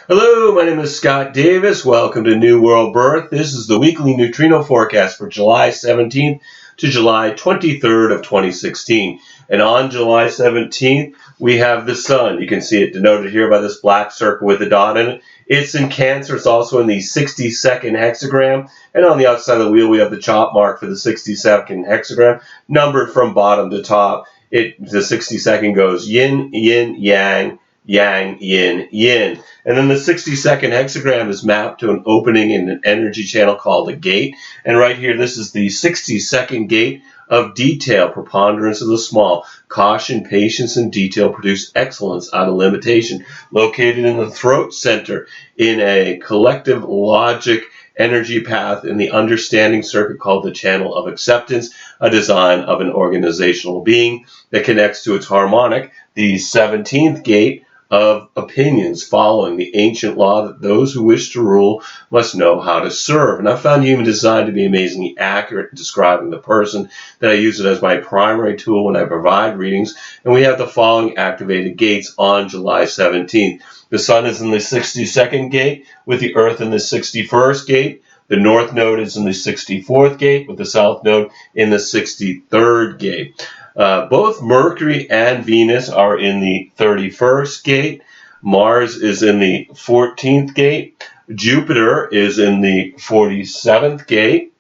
Hello, my name is Scott Davis. Welcome to New World Birth. This is the weekly neutrino forecast for July 17th to July 23rd of 2016. And on July 17th, we have the sun. You can see it denoted here by this black circle with a dot in it. It's in Cancer. It's also in the 60-second hexagram. And on the outside of the wheel, we have the chop mark for the 60-second hexagram, numbered from bottom to top. The 60-second goes yin, yin, yang, yang, yin, yin. And then the 60-second hexagram is mapped to an opening in an energy channel called a gate. And right here, this is the 60-second gate of detail, preponderance of the small. Caution, patience, and detail produce excellence out of limitation. Located in the throat center in a collective logic energy path in the understanding circuit called the Channel of Acceptance, a design of an organizational being that connects to its harmonic, the 17th gate of opinions, following the ancient law that those who wish to rule must know how to serve. And I found human design to be amazingly accurate in describing the person, that I use it as my primary tool when I provide readings. And we have the following activated gates on July 17th. The sun is in the 62nd gate with the earth in the 61st gate. The north node is in the 64th gate with the south node in the 63rd gate. Both Mercury and Venus are in the 31st gate. Mars is in the 14th gate. Jupiter is in the 47th gate.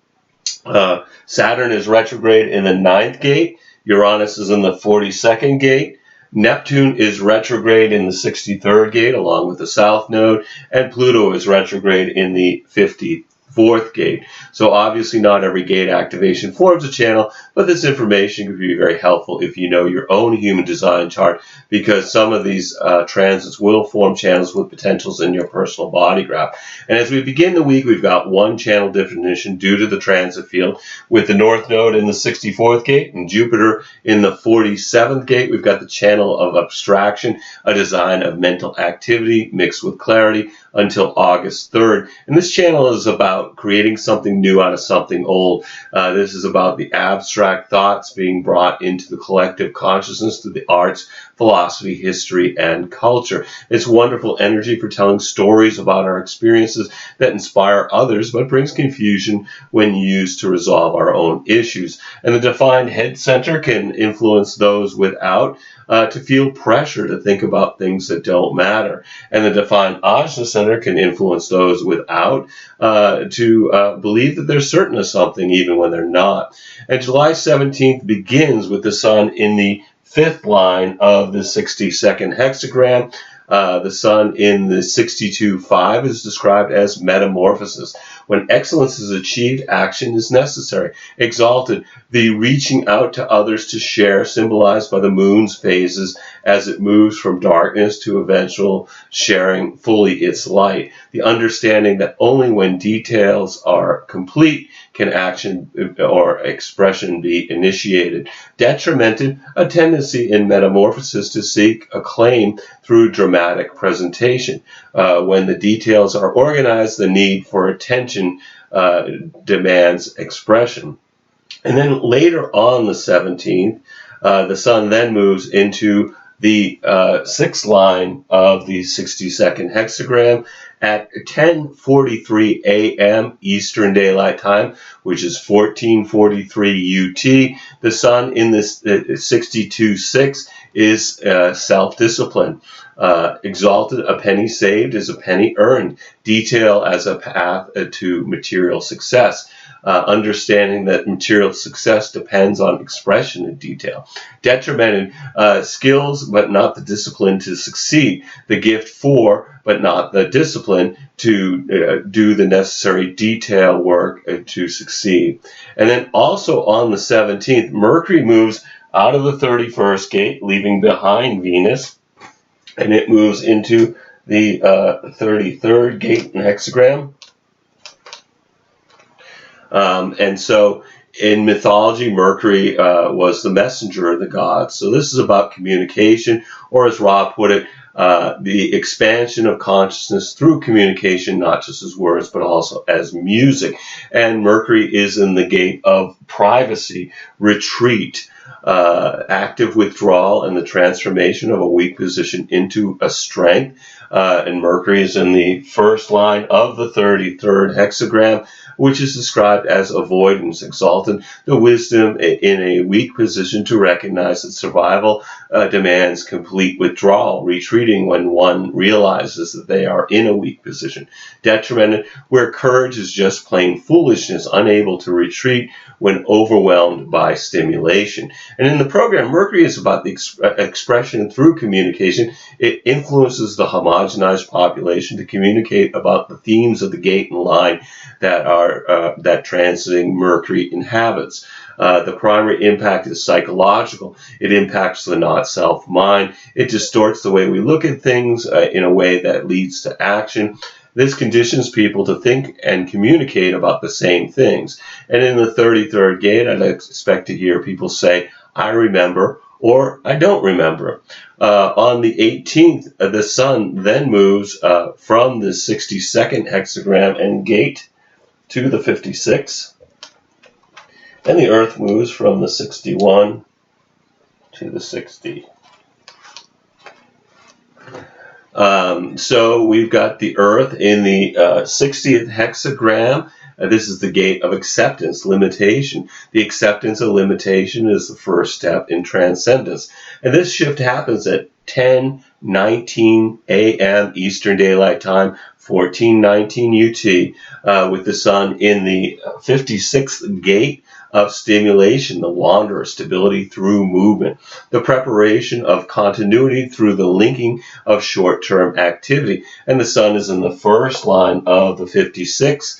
Saturn is retrograde in the 9th gate. Uranus is in the 42nd gate. Neptune is retrograde in the 63rd gate along with the south node. And Pluto is retrograde in the 54th gate. So obviously not every gate activation forms a channel, but this information could be very helpful if you know your own human design chart, because some of these transits will form channels with potentials in your personal body graph. And as we begin the week, we've got one channel definition due to the transit field with the north node in the 64th gate and Jupiter in the 47th gate. We've got the Channel of Abstraction, a design of mental activity mixed with clarity, until August 3rd. And this channel is about creating something new out of something old. This is about the abstract thoughts being brought into the collective consciousness through the arts, philosophy, history, and culture. It's wonderful energy for telling stories about our experiences that inspire others, but brings confusion when used to resolve our own issues. And the defined head center can influence those without to feel pressure to think about things that don't matter. And the defined ajna center can influence those without to believe that they're certain of something even when they're not. And July 17th begins with the sun in the 5th line of the 60-second hexagram. The sun in the 62.5 is described as metamorphosis. When excellence is achieved, action is necessary. Exalted, the reaching out to others to share, symbolized by the moon's phases as it moves from darkness to eventual sharing fully its light. The understanding that only when details are complete can action or expression be initiated. Detrimented, a tendency in metamorphosis to seek acclaim through dramatic presentation. When the details are organized, the need for attention demands expression. And then later on the 17th, the sun then moves into the 6th line of the 60-second hexagram at 10:43 a.m. Eastern Daylight Time, which is 14:43 UT. The sun in this 62.6 is self-discipline. Exalted, a penny saved is a penny earned. Detail as a path to material success. Understanding that material success depends on expression and detail. Detrimented, skills but not the discipline to succeed. The gift for but not the discipline to do the necessary detail work to succeed. And then also on the 17th, Mercury moves out of the 31st gate, leaving behind Venus, and it moves into the 33rd gate in hexagram. And so in mythology, Mercury was the messenger of the gods. So this is about communication, or as Ra put it, the expansion of consciousness through communication, not just as words, but also as music. And Mercury is in the gate of privacy, retreat, active withdrawal and the transformation of a weak position into a strength. And Mercury is in the first line of the 33rd hexagram, which is described as avoidance, exalted the wisdom in a weak position to recognize that survival demands complete withdrawal, retreating when one realizes that they are in a weak position, detrimented where courage is just plain foolishness, unable to retreat when overwhelmed by stimulation. And in the program, Mercury is about the expression through communication. It influences the homogenized population to communicate about the themes of the gate and line that transiting Mercury inhabits. The primary impact is psychological. It impacts the not-self mind. It distorts the way we look at things in a way that leads to action. This conditions people to think and communicate about the same things. And in the 33rd gate, I'd expect to hear people say, I remember, or I don't remember. On the 18th, the Sun then moves from the 62nd hexagram and gate to the 56. And the Earth moves from the 61 to the 60. So we've got the Earth in the 60th hexagram. This is the gate of acceptance, limitation. The acceptance of limitation is the first step in transcendence. And this shift happens at 10:19 a.m. Eastern Daylight Time, 14:19 UT, with the Sun in the 56th gate of stimulation, the wanderer, stability through movement, the preparation of continuity through the linking of short-term activity. And the Sun is in the first line of the 56,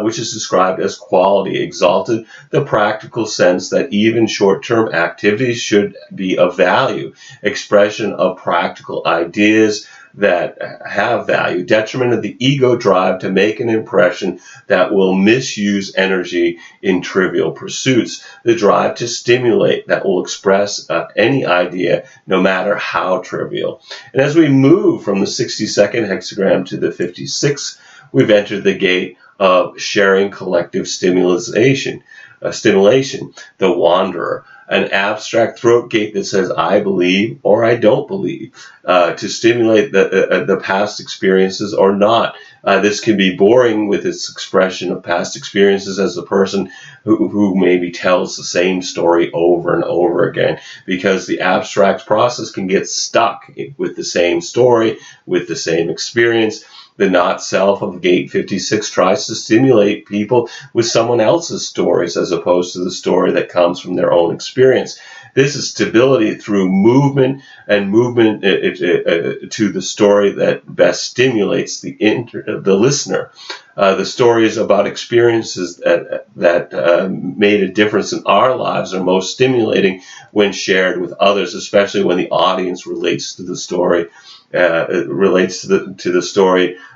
which is described as quality, exalted, the practical sense that even short-term activities should be of value, expression of practical ideas that have value, detriment of the ego drive to make an impression that will misuse energy in trivial pursuits, the drive to stimulate that will express any idea, no matter how trivial. And as we move from the 62nd hexagram to the 56th, we've entered the gate of sharing collective stimulation, the wanderer, an abstract throat gate that says, I believe or I don't believe, to stimulate the past experiences or not. This can be boring with its expression of past experiences as a person who maybe tells the same story over and over again, because the abstract process can get stuck with the same story, with the same experience. The not-self of Gate 56 tries to stimulate people with someone else's stories as opposed to the story that comes from their own experience. This is stability through movement, and movement to the story that best stimulates the listener. The stories about experiences that made a difference in our lives are most stimulating when shared with others, especially when the audience relates to the story.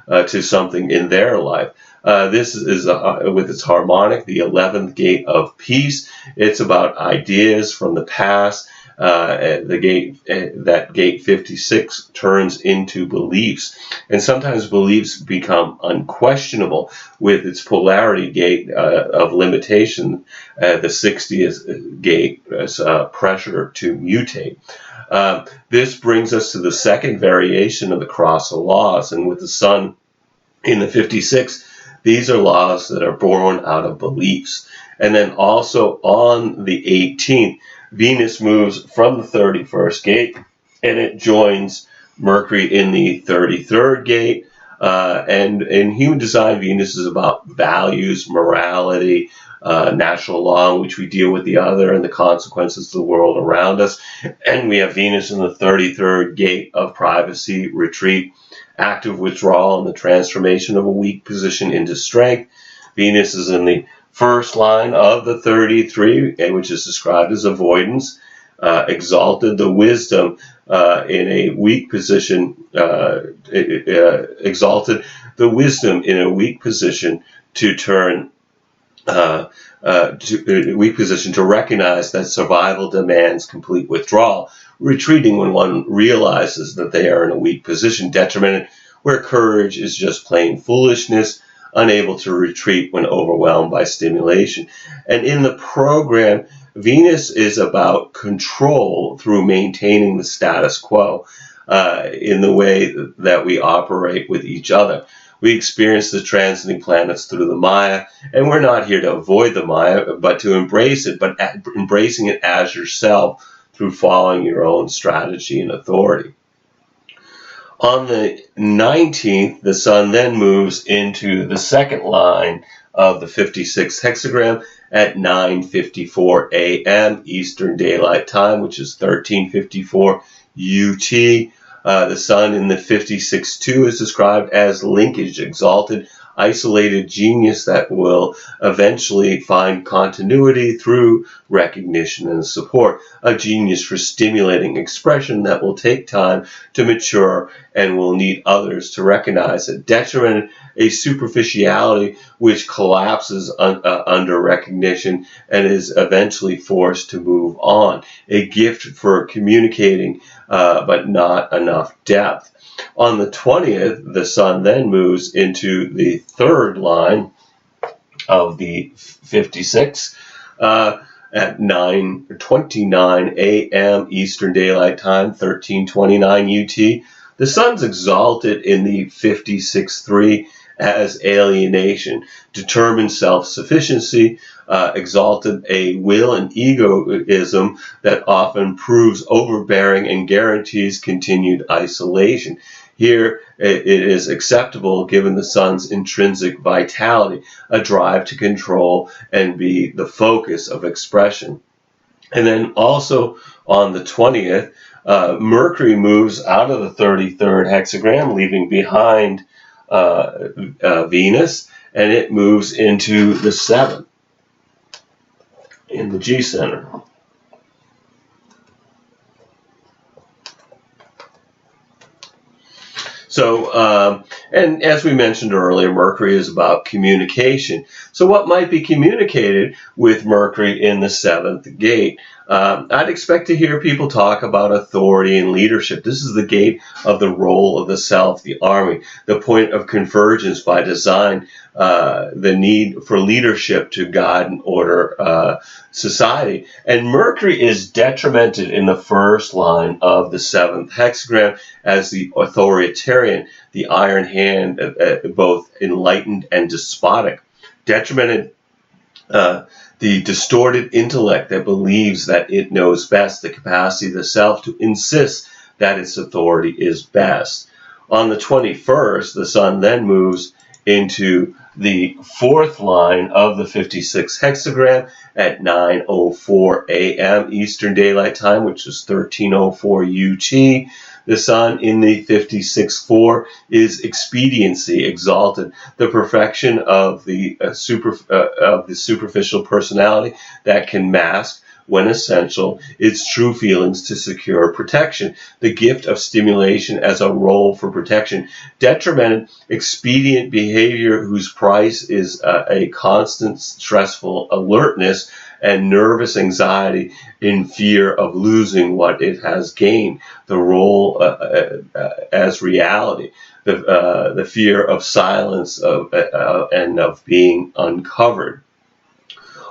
To something in their life. This is with its harmonic, the 11th gate of peace. It's about ideas from the past. That gate 56 turns into beliefs, and sometimes beliefs become unquestionable with its polarity gate of limitation. The 60th gate is pressure to mutate. This brings us to the second variation of the cross of laws, and with the Sun in the 56, these are laws that are born out of beliefs. And then also on the 18th, Venus moves from the 31st gate, and it joins Mercury in the 33rd gate. And in human design, Venus is about values, morality, natural law in which we deal with the other and the consequences of the world around us. And we have Venus in the 33rd gate of privacy, retreat, active withdrawal, and the transformation of a weak position into strength. Venus is in the first line of the 33, which is described as avoidance, exalted the wisdom in a weak position, exalted the wisdom in a weak position to turn weak position to recognize that survival demands complete withdrawal, retreating when one realizes that they are in a weak position, detrimented where courage is just plain foolishness, unable to retreat when overwhelmed by stimulation. And in the program, Venus is about control through maintaining the status quo in the way that we operate with each other. We experience the transiting planets through the Maya, and we're not here to avoid the Maya, but to embrace it, but embracing it as yourself through following your own strategy and authority. On the 19th, the Sun then moves into the second line of the 56th hexagram at 9:54 a.m. Eastern Daylight Time, which is 13:54 UT. The Sun in the 56-2 is described as linkage, exalted, isolated genius that will eventually find continuity through recognition and support. A genius for stimulating expression that will take time to mature and will need others to recognize it. Detriment, a superficiality which collapses under recognition and is eventually forced to move on. A gift for communicating, but not enough depth. On the 20th, the Sun then moves into the third line of the 56 at 9:29 a.m. Eastern Daylight Time, 13:29 UT. The Sun's exalted in the 56-3 as alienation, determined self-sufficiency, exalted a will and egoism that often proves overbearing and guarantees continued isolation. Here it is acceptable given the Sun's intrinsic vitality, a drive to control and be the focus of expression. And then also on the 20th, Mercury moves out of the 33rd hexagram, leaving behind Venus, and it moves into the 7th in the G center. So, and as we mentioned earlier, Mercury is about communication. So what might be communicated with Mercury in the 7th gate? I'd expect to hear people talk about authority and leadership. This is the gate of the role of the self, the army, the point of convergence by design, the need for leadership to guide and order society. And Mercury is detrimented in the first line of the 7th hexagram as the authoritarian, the iron hand, both enlightened and despotic. Detrimented the distorted intellect that believes that it knows best, the capacity of the self to insist that its authority is best. On the 21st, the Sun then moves into the fourth line of the 56 hexagram at 9:04 a.m. Eastern Daylight Time, which is 13:04 UT. The Sun in the 56-4 is expediency, exalted, the perfection of the superficial personality that can mask, when essential, its true feelings to secure protection. The gift of stimulation as a role for protection. Detrimented, expedient behavior whose price is a constant stressful alertness and nervous anxiety in fear of losing what it has gained. The role as reality. The fear of silence and of being uncovered.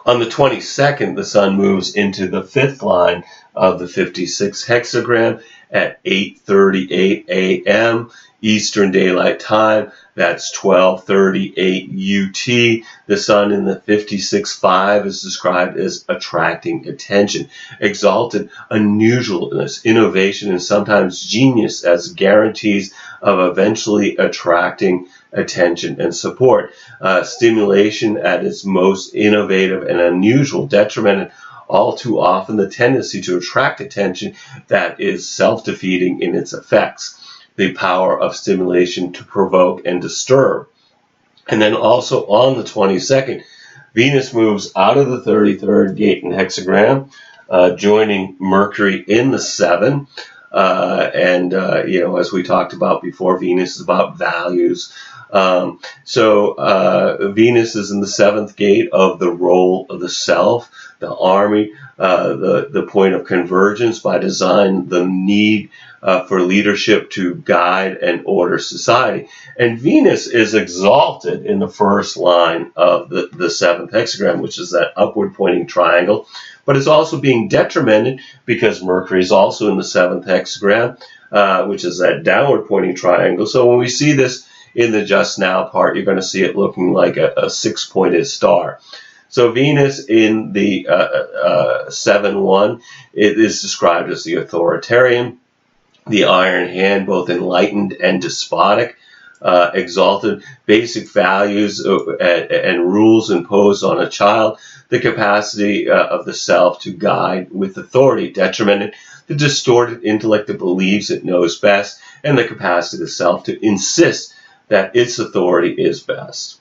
On the 22nd, the Sun moves into the fifth line of the 56 hexagram at 8:38 a.m. Eastern Daylight Time. That's 12:38 UT. The Sun in the 56-5 is described as attracting attention, exalted, unusualness, innovation, and sometimes genius as guarantees of eventually attracting attention and support. Stimulation at its most innovative and unusual, detrimented all too often the tendency to attract attention that is self-defeating in its effects. The power of stimulation to provoke and disturb. And then also on the 22nd, Venus moves out of the 33rd gate and hexagram, joining Mercury in the 7. As we talked about before, Venus is about values. Venus is in the 7th gate of the role of the self, the army, the point of convergence by design, the need for leadership to guide and order society. And Venus is exalted in the first line of the 7th hexagram, which is that upward pointing triangle but it's also being detrimented because Mercury is also in the 7th hexagram, which is that downward pointing triangle. So when we see this in the just now part, you're going to see it looking like a 6-pointed star. So Venus in the 7-1, it is described as the authoritarian, the iron hand, both enlightened and despotic, exalted, basic values and rules imposed on a child, the capacity of the self to guide with authority, detrimented, the distorted intellect that believes it knows best, and the capacity of the self to insist that its authority is best.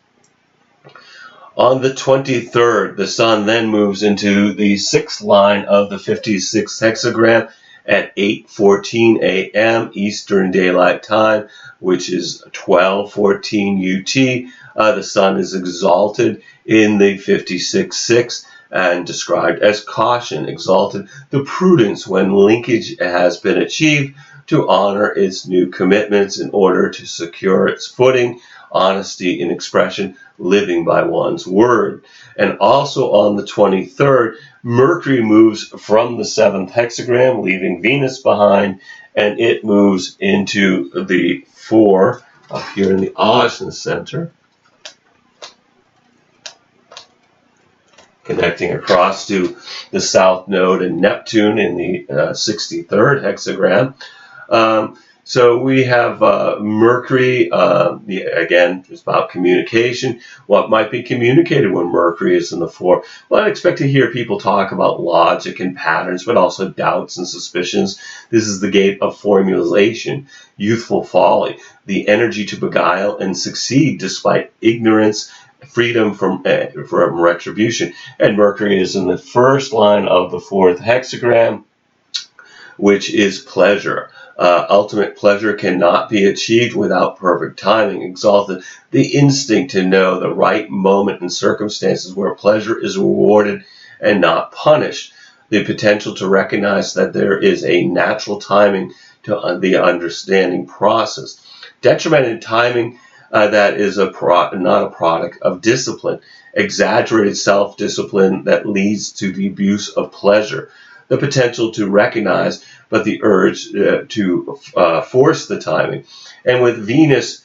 On the 23rd, the Sun then moves into the 6th line of the 56th hexagram at 8:14 a.m. Eastern Daylight Time, which is 12:14 UT. The Sun is exalted in the 56th and described as caution, exalted, the prudence when linkage has been achieved to honor its new commitments in order to secure its footing, honesty in expression, living by one's word. And also on the 23rd, Mercury moves from the 7th hexagram, leaving Venus behind, and it moves into the 4 up here in the Ajna center, connecting across to the South Node and Neptune in the 63rd hexagram. So we have Mercury, again, it's about communication. What might be communicated when Mercury is in the 4? Well, I expect to hear people talk about logic and patterns, but also doubts and suspicions. This is the gate of formulation, youthful folly, the energy to beguile and succeed despite ignorance, freedom from retribution. And Mercury is in the 1st line of the 4th hexagram, which is pleasure. Ultimate pleasure cannot be achieved without perfect timing. Exalted, the instinct to know the right moment and circumstances where pleasure is rewarded and not punished. The potential to recognize that there is a natural timing to the understanding process. Detrimented timing that is not a product of discipline. Exaggerated self-discipline that leads to the abuse of pleasure. The potential to recognize, but the urge to force the timing. And with Venus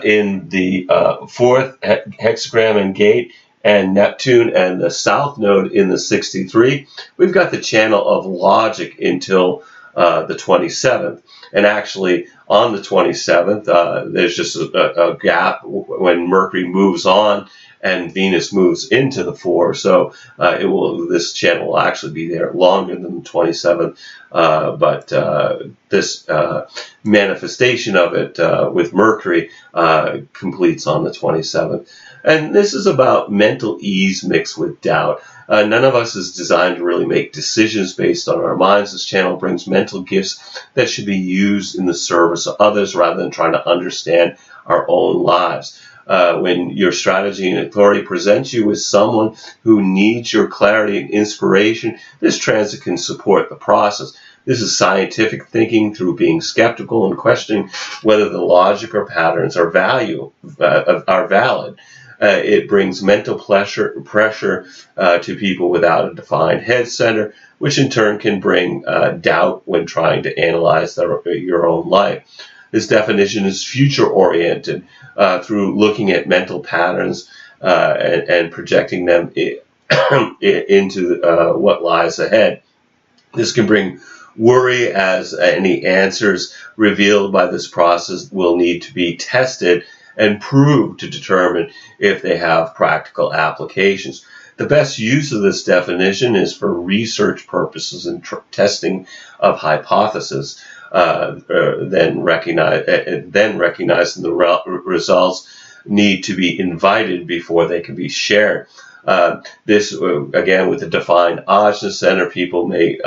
in the 4th hexagram and gate, and Neptune and the South Node in the 63, we've got the channel of logic until the 27th. And actually, on the 27th, there's just a gap when Mercury moves on and Venus moves into the 4, so this channel will actually be there longer than the 27th, but this manifestation of it with Mercury completes on the 27th. And this is about mental ease mixed with doubt. None of us is designed to really make decisions based on our minds. This channel brings mental gifts that should be used in the service of others rather than trying to understand our own lives. When your strategy and authority presents you with someone who needs your clarity and inspiration, this transit can support the process. This is scientific thinking through being skeptical and questioning whether the logic or patterns are valid. It brings mental pressure to people without a defined head center, which in turn can bring doubt when trying to analyze your own life. This definition is future-oriented through looking at mental patterns and projecting them into what lies ahead. This can bring worry as any answers revealed by this process will need to be tested and proved to determine if they have practical applications. The best use of this definition is for research purposes and testing of hypotheses. Then recognizing the results need to be invited before they can be shared. This, again, with the defined Ajna center, people may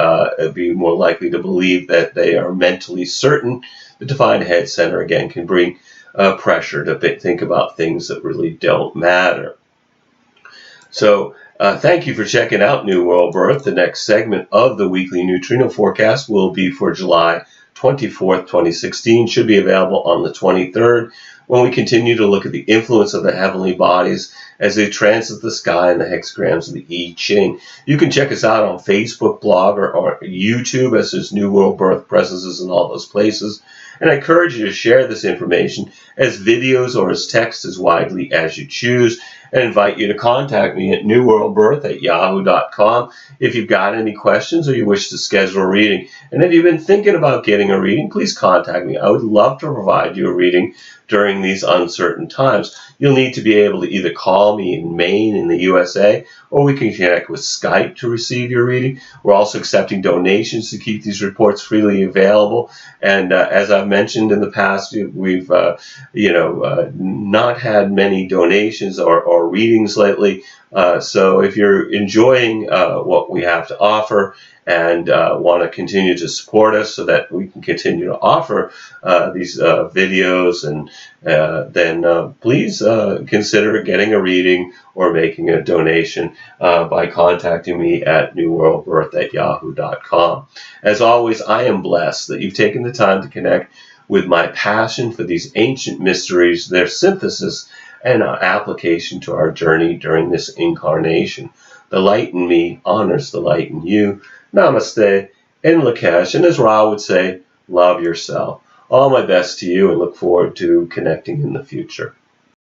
be more likely to believe that they are mentally certain. The defined head center, again, can bring pressure to think about things that really don't matter. So, thank you for checking out New World Birth. The next segment of the weekly neutrino forecast will be for July 24th, 2016. Should be available on the 23rd, when we continue to look at the influence of the heavenly bodies as they transit the sky and the hexagrams of the I Ching. You can check us out on Facebook, blog, or YouTube, as there's New World Birth presences in all those places. And I encourage you to share this information as videos or as text as widely as you choose. And invite you to contact me at newworldbirth@yahoo.com if you've got any questions or you wish to schedule a reading. And if you've been thinking about getting a reading, please contact me. I would love to provide you a reading during these uncertain times. You'll need to be able to either call me in Maine in the USA, or we can connect with Skype to receive your reading. We're also accepting donations to keep these reports freely available. And as I've mentioned in the past, we've not had many donations or readings lately. So if you're enjoying what we have to offer and want to continue to support us so that we can continue to offer these videos, and then please consider getting a reading or making a donation by contacting me at newworldbirth@yahoo.com. As always, I am blessed that you've taken the time to connect with my passion for these ancient mysteries, their synthesis and application to our journey during this incarnation. The light in me honors the light in you. Namaste and Lakesh, and as Ra would say, love yourself. All my best to you, and look forward to connecting in the future.